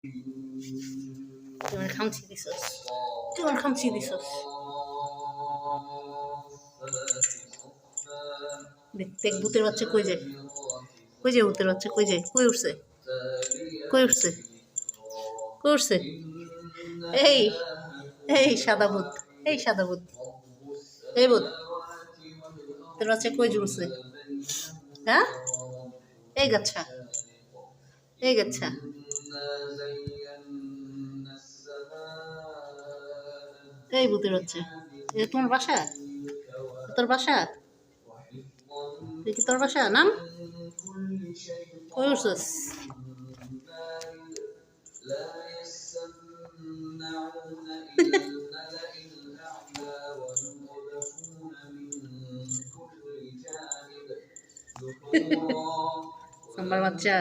তুই আমার খামচি দিছস, তুই আমার খামচি দিছস। দেখ দেখ ভূতের বাচ্চা কই যায়, কই যায় ভূতের বাচ্চা, কই যায়, কই উঠছে, কই উঠছে, কই উঠছে। এই এই সাদা ভূত, এই সাদা ভূত, এই ভূত, তোর বাচ্চা কই জুড়ছে? হ্যাঁ, এই গাচ্ছা, এই গাচ্ছা। এই ভূতের বাচ্চা, এটা তোমার বাসা? তোর বাসা? দেখি তোর বাসা নাম, কই উঠছস? সাম্বার বাচ্চা।